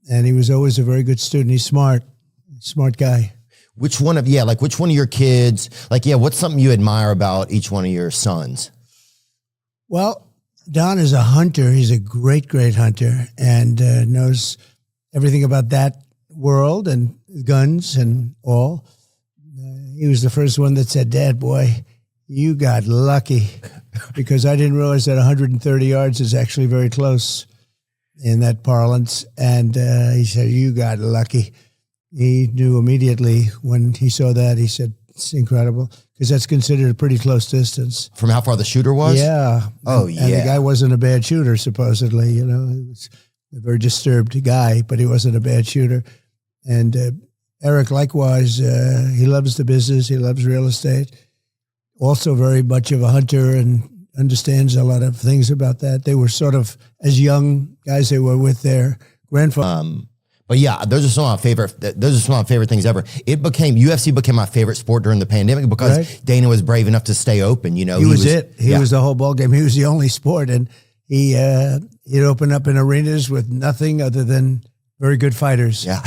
And he was always a very good student. He's smart guy. Which one of your kids, what's something you admire about each one of your sons? Well, Don is a hunter. He's a great, great hunter and knows everything about that world and guns and all. He was the first one that said, "Dad, boy, you got lucky," because I didn't realize that 130 yards is actually very close in that parlance. And he said, "You got lucky." He knew immediately when he saw that. He said, "It's incredible," because that's considered a pretty close distance. From how far the shooter was? Yeah. Oh, And the guy wasn't a bad shooter, supposedly. He was a very disturbed guy, but he wasn't a bad shooter. And Eric, likewise, he loves the business. He loves real estate. Also very much of a hunter and understands a lot of things about that. They were sort of, as young guys, they were with their grandfather. But yeah, those are some of my favorite things ever. UFC became my favorite sport during the pandemic because Dana was brave enough to stay open. He was the whole ball game. He was the only sport, and he'd open up in arenas with nothing other than very good fighters. Yeah.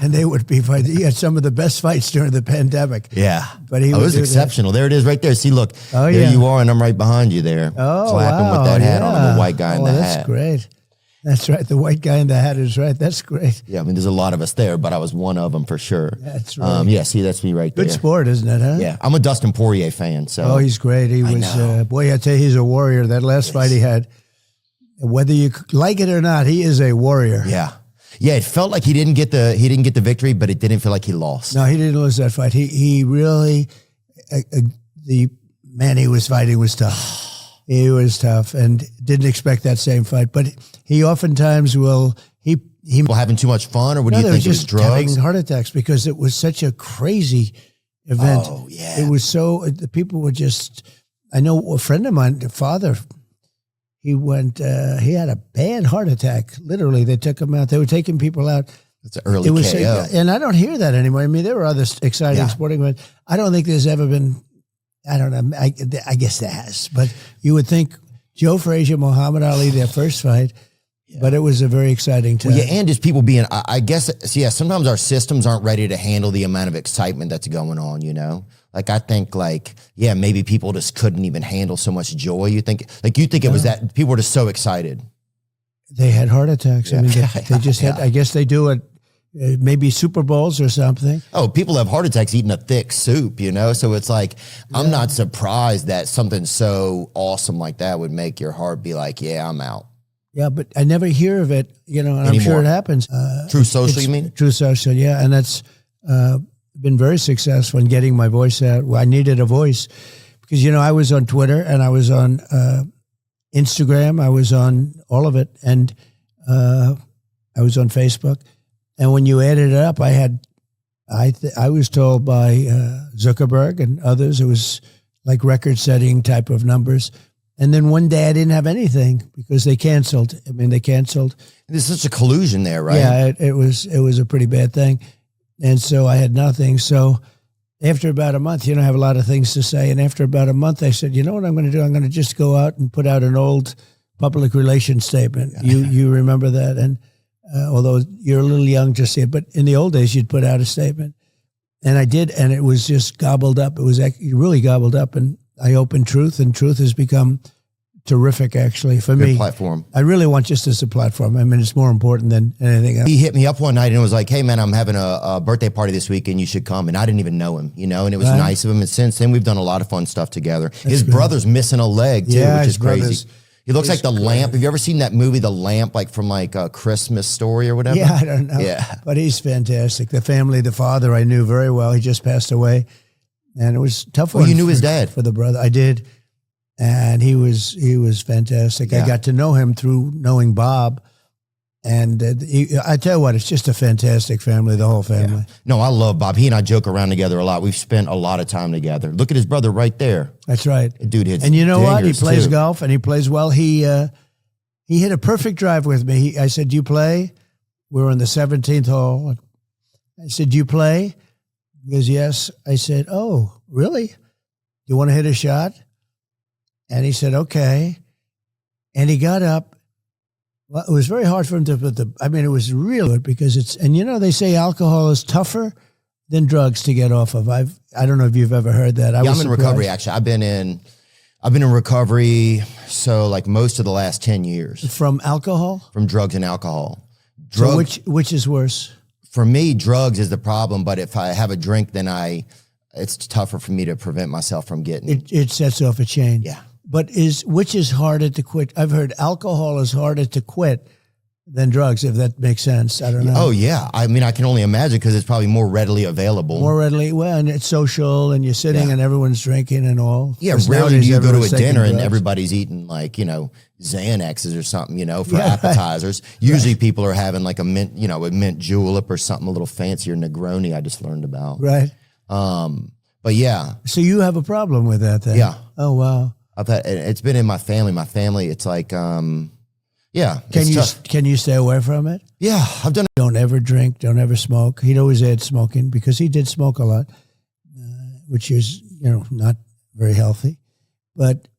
And they would be fighting. He had some of the best fights during the pandemic. Yeah. But it was exceptional. There it is right there. See, look, there you are, and I'm right behind you there. Oh, clapping with that hat on, the white guy in the hat. That's great. That's right. The white guy in the hat is right. That's great. Yeah, I mean, there's a lot of us there, but I was one of them for sure. That's right. See, that's me right there. Good sport, isn't it, huh? Yeah, I'm a Dustin Poirier fan. So. Oh, he's great. He was, boy, I tell you, he's a warrior. That last fight he had, whether you like it or not, he is a warrior. Yeah. Yeah, it felt like he didn't get the victory, but it didn't feel like he lost. No, he didn't lose that fight. He really, the man he was fighting was tough. He was tough and didn't expect that same fight. But he oftentimes will, he having too much fun, or what do you think? It was drugs? Having heart attacks because it was such a crazy event. Oh, yeah. It was so, the people were just, I know a friend of mine, the father, he had a bad heart attack. Literally, they took him out. They were taking people out. It's an early KO. And I don't hear that anymore. I mean, there were other exciting sporting events. I don't think there's ever been, I don't know, I guess there has. But you would think Joe Frazier, Muhammad Ali, their first fight. Yeah. But it was a very exciting time. Well, yeah, and just people being, I guess, sometimes our systems aren't ready to handle the amount of excitement that's going on, Like, I think, maybe people just couldn't even handle so much joy. You think it was that people were just so excited. They had heart attacks. Yeah. I mean, they just had, I guess they do it, maybe Super Bowls or something. Oh, people have heart attacks eating a thick soup, So it's like, I'm not surprised that something so awesome like that would make your heart be like, yeah, I'm out. Yeah, but I never hear of it, and I'm sure it happens. True Social, you mean? True Social, yeah. And that's been very successful in getting my voice out. Well, I needed a voice because, I was on Twitter and I was on Instagram. I was on all of it. And I was on Facebook. And when you added it up, I was told by Zuckerberg and others, it was like record-setting type of numbers. And then one day I didn't have anything because they canceled. They canceled. There's such a collusion there, right? Yeah, it was a pretty bad thing. And so I had nothing. So after about a month, I have a lot of things to say. And after about a month, I said, you know what I'm going to do? I'm going to just go out and put out an old public relations statement. You remember that? And although you're a little young to see it, but in the old days, you'd put out a statement. And I did, and it was just gobbled up. It was really gobbled up. And I opened Truth, and Truth has become terrific, actually, for me. Platform. I really want just as a platform. It's more important than anything else. He hit me up one night and was like, hey, man, I'm having a birthday party this week and you should come. And I didn't even know him, and it was nice of him. And since then, we've done a lot of fun stuff together. His brother's missing a leg, too, which is crazy. He looks like the lamp. Have you ever seen that movie, The Lamp, from a Christmas Story or whatever? Yeah, I don't know. Yeah. But he's fantastic. The family, the father, I knew very well. He just passed away. And it was tough. You knew his dad? For the brother. I did. And he was fantastic. Yeah. I got to know him through knowing Bob. And I tell you what, it's just a fantastic family, the whole family. Yeah. No, I love Bob. He and I joke around together a lot. We've spent a lot of time together. Look at his brother right there. That's right. Dude hits And you know what? He plays too. Golf and he plays well. He hit a perfect drive with me. I said, do you play? We were on the 17th hole. I said, do you play? He goes, yes. I said, oh, really? Do you want to hit a shot? And he said, okay. And he got up Well, it was very hard for him to put it was real good because they say alcohol is tougher than drugs to get off of. I don't know if you've ever heard that. I'm in recovery, actually. I've been in recovery, so like most of the last 10 years. From alcohol? From drugs and alcohol. So which is worse? For me, drugs is the problem, but if I have a drink, then it's tougher for me to prevent myself from getting. It sets off a chain. Yeah. But which is harder to quit? I've heard alcohol is harder to quit than drugs, if that makes sense. I don't know. Oh, yeah. I mean, I can only imagine because it's probably more readily available. Well, and it's social, and you're sitting and everyone's drinking and all. Yeah, rarely do you go to a dinner and everybody's eating Xanaxes or something, for appetizers. Right. Usually people are having like a mint julep or something a little fancier, Negroni I just learned about. Right. But yeah. So you have a problem with that then? Yeah. Oh, wow. It's been in my family. My family, it's like, yeah. Can you stay away from it? Yeah, I've done it. Don't ever drink. Don't ever smoke. He'd always add smoking because he did smoke a lot, which is, not very healthy. But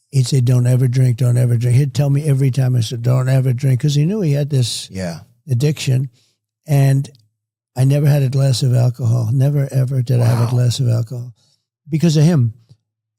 he'd say, don't ever drink, don't ever drink. He'd tell me every time I said, don't ever drink, because he knew he had this addiction. And I never had a glass of alcohol. Never, ever did I have a glass of alcohol because of him.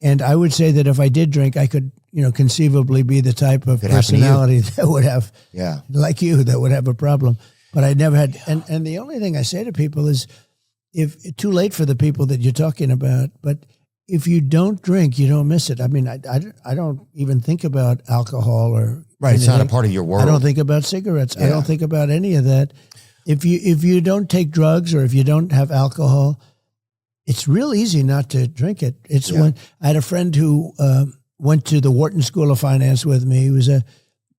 And I would say that if I did drink, I could, conceivably be the type of personality that would have, like you, that would have a problem. But I never had. And the only thing I say to people is, if too late for the people that you're talking about, but if you don't drink, you don't miss it. I mean, I don't even think about alcohol or right. It's not a part of your world. I don't think about cigarettes. I don't think about any of that. If you don't take drugs or if you don't have alcohol, it's real easy not to drink it. When I had a friend who went to the Wharton School of Finance with me. He was a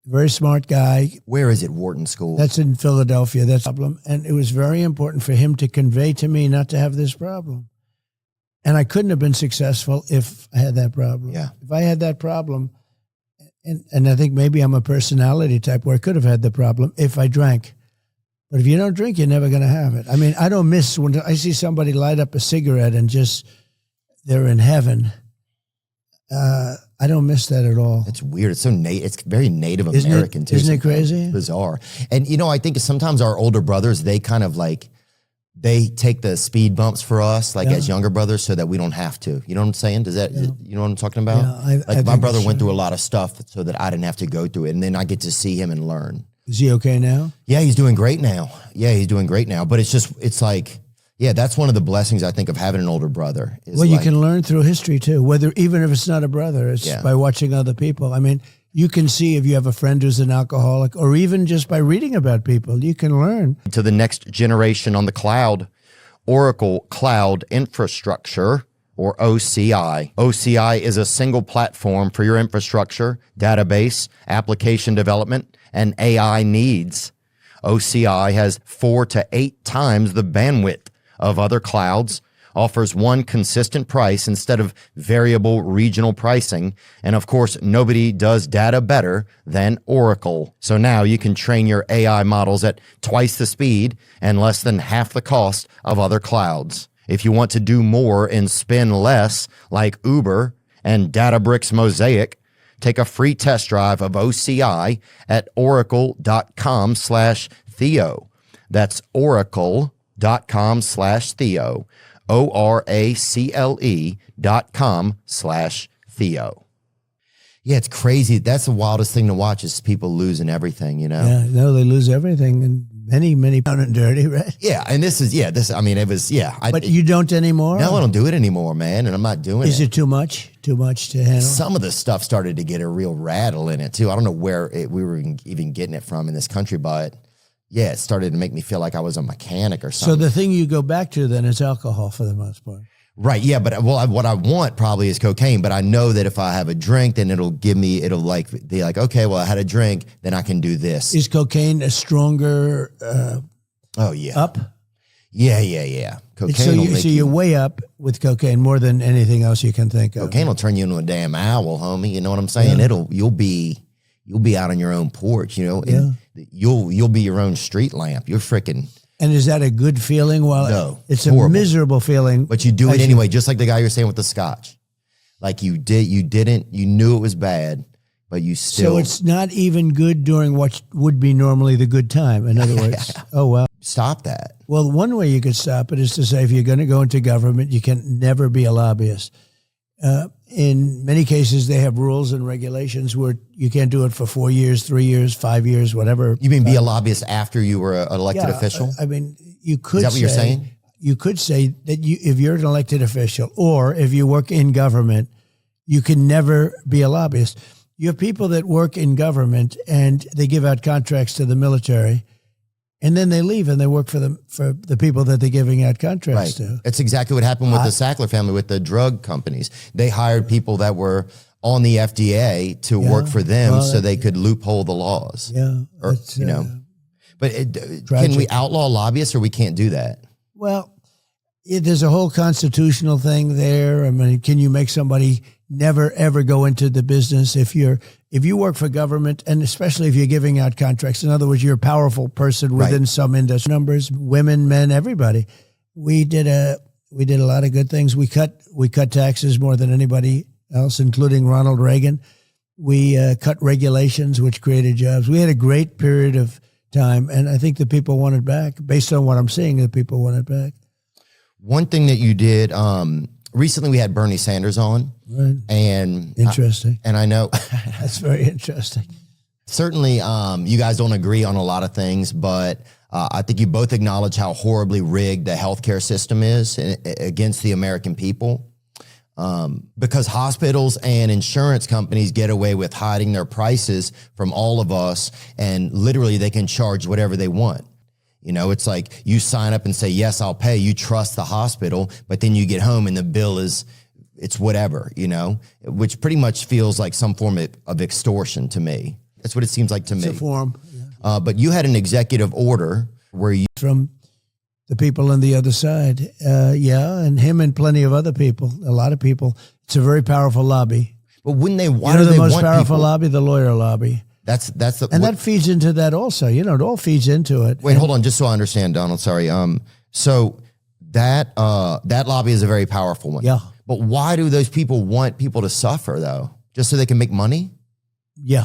very smart guy. Where is it, Wharton School? That's in Philadelphia. That's a problem. And it was very important for him to convey to me not to have this problem. And I couldn't have been successful if I had that problem. Yeah. If I had that problem, and I think maybe I'm a personality type where I could have had the problem if I drank. But if you don't drink, you're never going to have it. I mean, I don't miss when I see somebody light up a cigarette and just they're in heaven. I don't miss that at all. It's weird. It's so it's very Native American too. Isn't it crazy? It's bizarre. And I think sometimes our older brothers, they kind of they take the speed bumps for us, as younger brothers, so that we don't have to. You know what I'm saying? Does that you know what I'm talking about? Yeah, I my brother went through a lot of stuff so that I didn't have to go through it, and then I get to see him and learn. Is he okay now? Yeah, he's doing great now. But it's like, that's one of the blessings I think of having an older brother. Well, you can learn through history too, even if it's not a brother, it's by watching other people. I mean, you can see if you have a friend who's an alcoholic, or even just by reading about people, you can learn. To the next generation on the cloud, Oracle Cloud Infrastructure, or OCI. OCI is a single platform for your infrastructure, database, application development, and AI needs. OCI has 4 to 8 times the bandwidth of other clouds, offers one consistent price instead of variable regional pricing, and of course, nobody does data better than Oracle. So now you can train your AI models at twice the speed and less than half the cost of other clouds. If you want to do more and spend less, like Uber and Databricks Mosaic, take a free test drive of OCI at oracle.com/Theo. That's oracle.com/Theo. ORACLE.com/Theo. Yeah, it's crazy. That's the wildest thing to watch is people losing everything, Yeah, no, they lose everything, and many down and dirty, right? Yeah, and it was. But you don't anymore? No, I don't do it anymore, man, and I'm not doing it. Is it too much? Too much to handle? Some of the stuff started to get a real rattle in it, too. I don't know where we were even getting it from in this country, but yeah, it started to make me feel like I was a mechanic or something. So the thing you go back to then is alcohol for the most part. Right, yeah, but what I want probably is cocaine, but I know that if I have a drink, then it'll be like, okay, well, I had a drink, then I can do this. Is cocaine a stronger up? Yeah. Cocaine so you're way up with cocaine more than anything else you can think of. Cocaine will turn you into a damn owl, homie. You know what I'm saying? Yeah. You'll be out on your own porch, and you'll be your own street lamp. You're freaking. And is that a good feeling? Well, no, it's horrible. A miserable feeling. But you do it anyway, just like the guy you're saying with the scotch. Like you knew it was bad, but you still. So it's not even good during what would be normally the good time. In other words, oh, well. Stop that. Well, one way you could stop it is to say if you're going to go into government, you can never be a lobbyist. In many cases, they have rules and regulations where you can't do it for 4 years, 3 years, 5 years, whatever. You mean be a lobbyist after you were an elected official? I mean, you could say. Is that what you're saying? You could say that if you're an elected official or if you work in government, you can never be a lobbyist. You have people that work in government and they give out contracts to the military. And then they leave and they work for the people that they're giving out contracts to. That's exactly what happened with the Sackler family, with the drug companies. They hired people that were on the FDA to work for them so they could loophole the laws. Yeah. Or, But can we outlaw lobbyists or we can't do that? Well, there's a whole constitutional thing there. I mean, can you make somebody never, ever go into the business if you work for government, and especially if you're giving out contracts? In other words, you're a powerful person within some industry. Numbers, women, men, everybody. We did a lot of good things. We cut taxes more than anybody else, including Ronald Reagan. We cut regulations, which created jobs. We had a great period of time, and I think the people want it back. Based on what I'm seeing, the people want it back. One thing that you did, recently we had Bernie Sanders on. Right. And interesting. I know. That's very interesting. Certainly, you guys don't agree on a lot of things, but I think you both acknowledge how horribly rigged the healthcare system is against the American people. Because hospitals and insurance companies get away with hiding their prices from all of us, and literally they can charge whatever they want. It's like you sign up and say, yes, I'll pay. You trust the hospital, but then you get home and the bill it's whatever, which pretty much feels like some form of extortion to me. That's what it seems like to me. It's a form. Yeah. But you had an executive order where you... From the people on the other side. And him and plenty of other people, a lot of people. It's a very powerful lobby. But wouldn't they... Why do the they most want powerful people? Lobby? The lawyer lobby. That's the... And that feeds into that also. It all feeds into it. Wait, hold on, just so I understand, Donald, sorry. So that lobby is a very powerful one. Yeah. But why do those people want people to suffer, though? Just so they can make money? Yeah.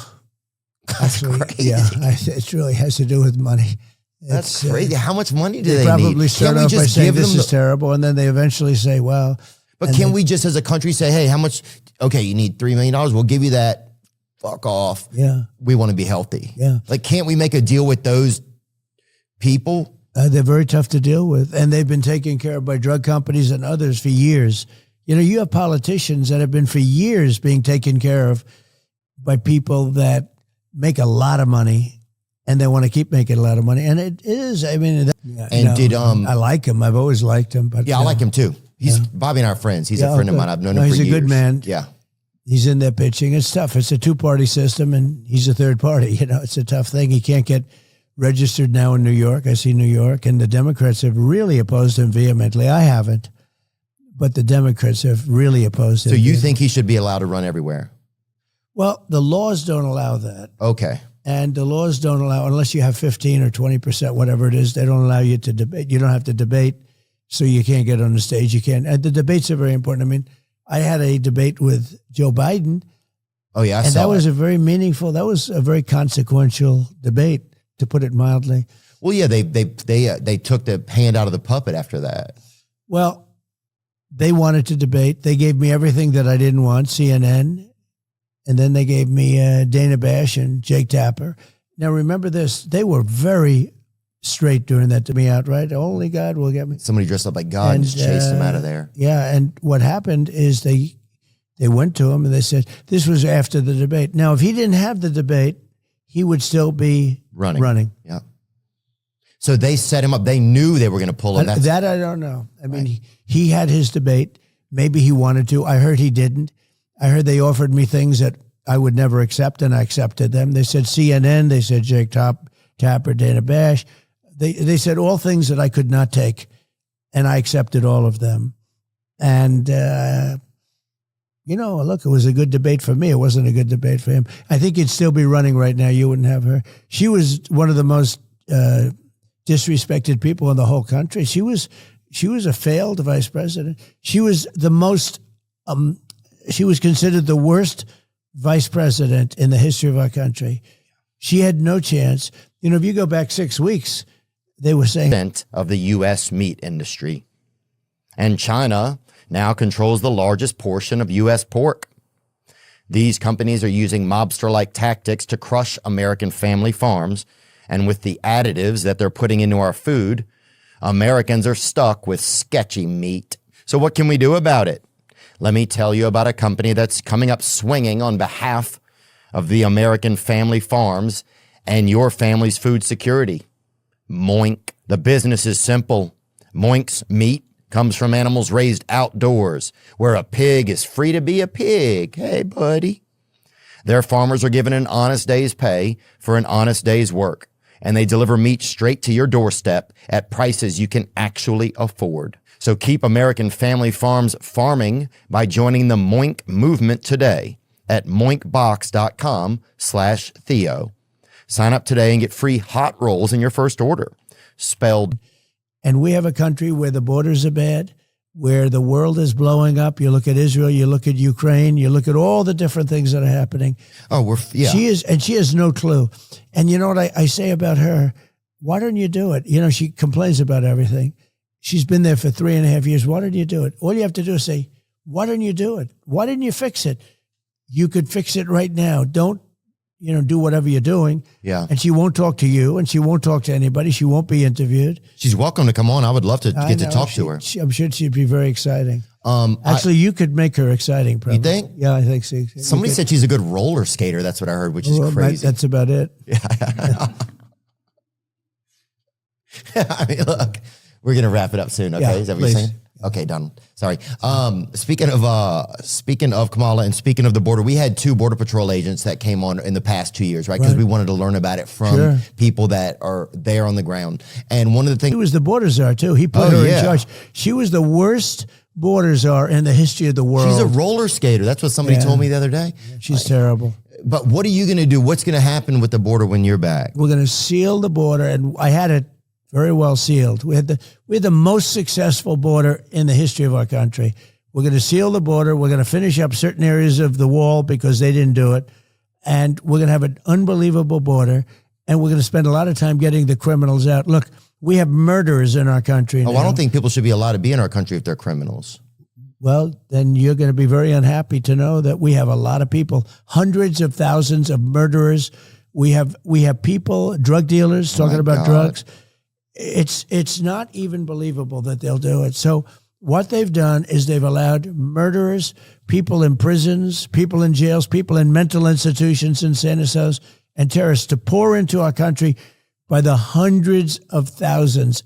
That's crazy. Yeah, it really has to do with money. That's crazy. How much money do they probably need? start off by saying this is terrible, and then they eventually say, well... But can we just as a country say, hey, how much... Okay, you need $3 million. We'll give you that. Fuck off. Yeah. We want to be healthy. Yeah. Like, can't we make a deal with those people? They're very tough to deal with, and they've been taken care of by drug companies and others for years. You have politicians that have been for years being taken care of by people that make a lot of money, and they want to keep making a lot of money. And it is, I mean... I like him. I've always liked him. But I like him too. Bobby and I are friends. He's a friend of mine. I've known him for years. He's a good man. Yeah. He's in there pitching. It's tough. It's a two-party system, and he's a third party. It's a tough thing. He can't get registered now in New York. I see New York, and the Democrats have really opposed him vehemently. I haven't, but the Democrats have really opposed him. So you think he should be allowed to run everywhere? Well, the laws don't allow that. Okay. And the laws don't allow, unless you have 15 or 20%, whatever it is, they don't allow you to debate. You don't have to debate, so you can't get on the stage. You can't. And the debates are very important. I mean, I had a debate with Joe Biden. Oh, yeah, and that was a very meaningful, that was a very consequential debate, to put it mildly. Well, yeah, they took the hand out of the puppet after that. Well, they wanted to debate. They gave me everything that I didn't want, CNN, and then they gave me Dana Bash and Jake Tapper. Now, remember this, they were very straight during that to me out, right? Only God will get me. Somebody dressed up like God and just chased him out of there. Yeah, and what happened is they went to him and they said, this was after the debate. Now, if he didn't have the debate, he would still be running. Yeah. So they set him up. They knew they were going to pull him. That I don't know. I mean, he had his debate. Maybe he wanted to. I heard he didn't. I heard they offered me things that I would never accept, and I accepted them. They said CNN. They said Jake Tapper, Dana Bash. They said all things that I could not take, and I accepted all of them. And, look, it was a good debate for me. It wasn't a good debate for him. I think he'd still be running right now. You wouldn't have her. She was one of the most disrespected people in the whole country. She was a failed vice president. She was the most, she was considered the worst vice president in the history of our country. She had no chance. You know, if you go back 6 weeks, they were saying of the U.S. meat industry. And China now controls the largest portion of U.S. pork. These companies are using mobster-like tactics to crush American family farms. And with the additives that they're putting into our food, Americans are stuck with sketchy meat. So what can we do about it? Let me tell you about a company that's coming up swinging on behalf of the American family farms and your family's food security. Moink. The business is simple. Moink's meat comes from animals raised outdoors, where a pig is free to be a pig. Hey, buddy. Their farmers are given an honest day's pay for an honest day's work, and they deliver meat straight to your doorstep at prices you can actually afford. So keep American family farms farming by joining the Moink movement today at moinkbox.com/Theo. Sign up today and get free hot rolls in your first order. Spelled. And we have a country where the borders are bad, where the world is blowing up. You look at Israel, you look at Ukraine, you look at all the different things that are happening. Oh, yeah. She has no clue. And you know what I say about her? Why don't you do it? You know, she complains about everything. She's been there for 3.5 years. Why don't you do it? All you have to do is say, why don't you do it? Why didn't you fix it? You could fix it right now. Don't, do whatever you're doing. Yeah. And she won't talk to you, and she won't talk to anybody. She won't be interviewed. She's welcome to come on. I would love to get to talk to her. I'm sure she'd be very exciting. Actually, you could make her exciting, probably. You think? Yeah, I think so. Somebody said she's a good roller skater. That's what I heard, which is crazy. That's about it. Yeah. I mean, look, we're going to wrap it up soon. Okay. Yeah, is that what you're saying? Okay, done. Sorry. Speaking of Kamala and speaking of the border, we had 2 Border Patrol agents that came on in the past 2 years, right? Because we wanted to learn about it from people that are there on the ground. And one of the things— He was the border czar, too. He put her in charge. She was the worst border czar in the history of the world. She's a roller skater. That's what somebody told me the other day. She's terrible. But what are you going to do? What's going to happen with the border when you're back? We're going to seal the border, and I had it very well sealed. We had the most successful border in the history of our country. We're going to seal the border. We're going to finish up certain areas of the wall because they didn't do it. And we're going to have an unbelievable border. And we're going to spend a lot of time getting the criminals out. Look, we have murderers in our country now. I don't think people should be allowed to be in our country if they're criminals. Well, then you're going to be very unhappy to know that we have a lot of people, hundreds of thousands of murderers. We have people, drug dealers talking about drugs. It's not even believable that they'll do it. So what they've done is they've allowed murderers, people in prisons, people in jails, people in mental institutions and sanitariums, and terrorists to pour into our country by the hundreds of thousands.